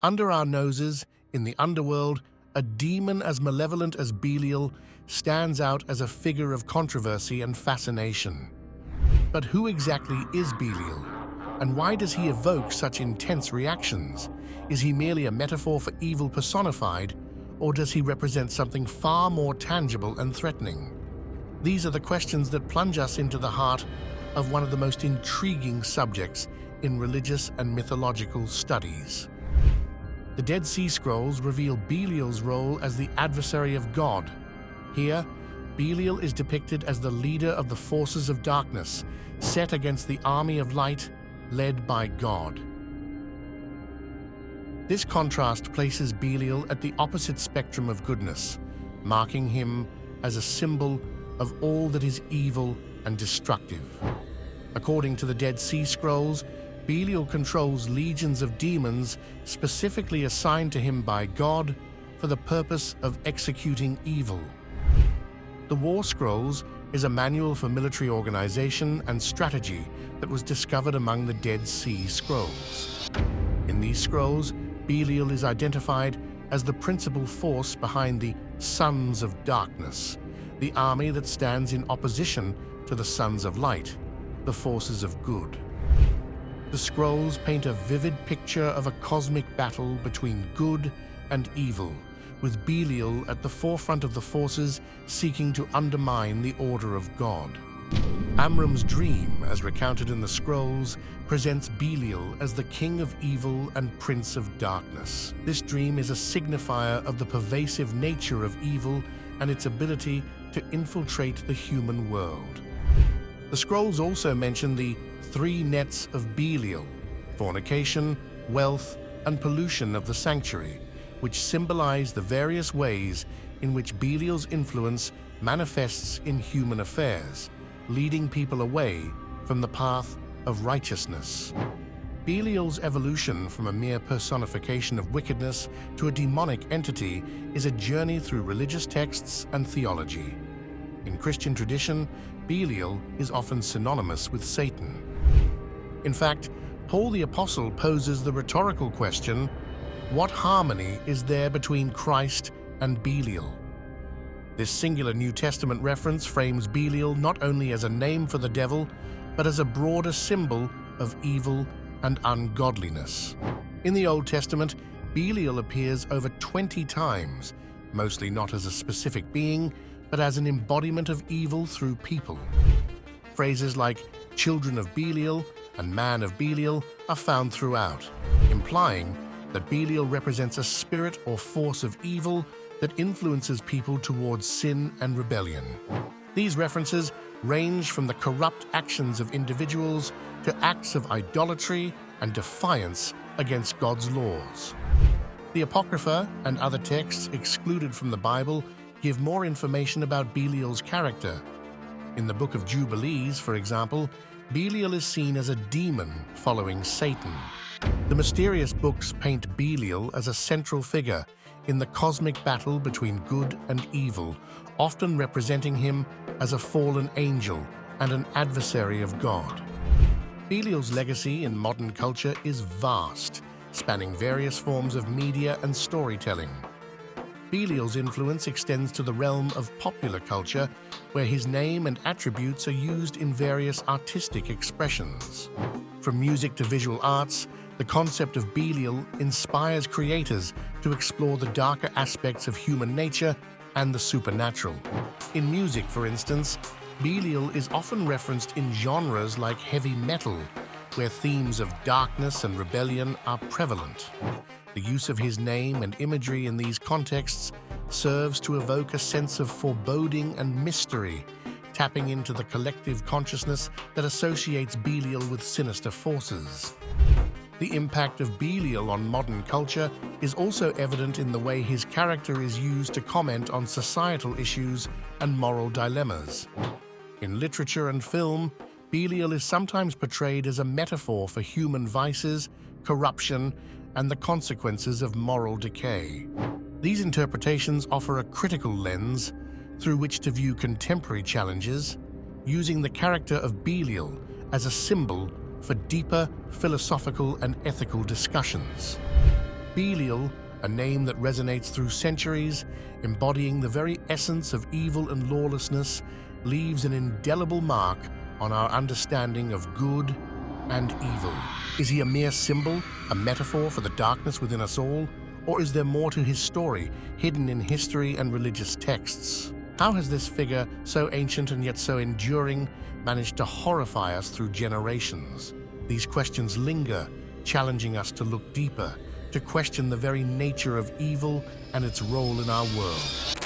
Under our noses, in the underworld, a demon as malevolent as Belial stands out as a figure of controversy and fascination. But who exactly is Belial? And why does he evoke such intense reactions? Is he merely a metaphor for evil personified, or does he represent something far more tangible and threatening? These are the questions that plunge us into the heart of one of the most intriguing subjects in religious and mythological studies. The Dead Sea Scrolls reveal Belial's role as the adversary of God. Here, Belial is depicted as the leader of the forces of darkness, set against the army of light, led by God. This contrast places Belial at the opposite spectrum of goodness, marking him as a symbol of all that is evil and destructive. According to the Dead Sea Scrolls, Belial controls legions of demons specifically assigned to him by God for the purpose of executing evil. The War Scrolls is a manual for military organization and strategy that was discovered among the Dead Sea Scrolls. In these scrolls, Belial is identified as the principal force behind the Sons of Darkness, the army that stands in opposition to the Sons of Light, the forces of good. The scrolls paint a vivid picture of a cosmic battle between good and evil, with Belial at the forefront of the forces seeking to undermine the order of God. Amram's dream, as recounted in the scrolls, presents Belial as the king of evil and prince of darkness. This dream is a signifier of the pervasive nature of evil and its ability to infiltrate the human world. The scrolls also mention the three nets of Belial: fornication, wealth, and pollution of the sanctuary, which symbolize the various ways in which Belial's influence manifests in human affairs, leading people away from the path of righteousness. Belial's evolution from a mere personification of wickedness to a demonic entity is a journey through religious texts and theology. In Christian tradition, Belial is often synonymous with Satan. In fact, Paul the Apostle poses the rhetorical question, what harmony is there between Christ and Belial? This singular New Testament reference frames Belial not only as a name for the devil, but as a broader symbol of evil and ungodliness. In the Old Testament, Belial appears over 20 times, mostly not as a specific being, but as an embodiment of evil through people. Phrases like children of Belial and man of Belial are found throughout, implying that Belial represents a spirit or force of evil that influences people towards sin and rebellion. These references range from the corrupt actions of individuals to acts of idolatry and defiance against God's laws. The Apocrypha and other texts excluded from the Bible give more information about Belial's character. In the Book of Jubilees, for example, Belial is seen as a demon following Satan. The mysterious books paint Belial as a central figure in the cosmic battle between good and evil, often representing him as a fallen angel and an adversary of God. Belial's legacy in modern culture is vast, spanning various forms of media and storytelling. Belial's influence extends to the realm of popular culture, where his name and attributes are used in various artistic expressions. From music to visual arts, the concept of Belial inspires creators to explore the darker aspects of human nature and the supernatural. In music, for instance, Belial is often referenced in genres like heavy metal, where themes of darkness and rebellion are prevalent. The use of his name and imagery in these contexts serves to evoke a sense of foreboding and mystery, tapping into the collective consciousness that associates Belial with sinister forces. The impact of Belial on modern culture is also evident in the way his character is used to comment on societal issues and moral dilemmas. In literature and film, Belial is sometimes portrayed as a metaphor for human vices, corruption, and the consequences of moral decay. These interpretations offer a critical lens through which to view contemporary challenges, using the character of Belial as a symbol for deeper philosophical and ethical discussions. Belial, a name that resonates through centuries, embodying the very essence of evil and lawlessness, leaves an indelible mark on our understanding of good and evil. Is he a mere symbol, a metaphor for the darkness within us all? Or is there more to his story, hidden in history and religious texts? How has this figure, so ancient and yet so enduring, managed to horrify us through generations? These questions linger, challenging us to look deeper, to question the very nature of evil and its role in our world.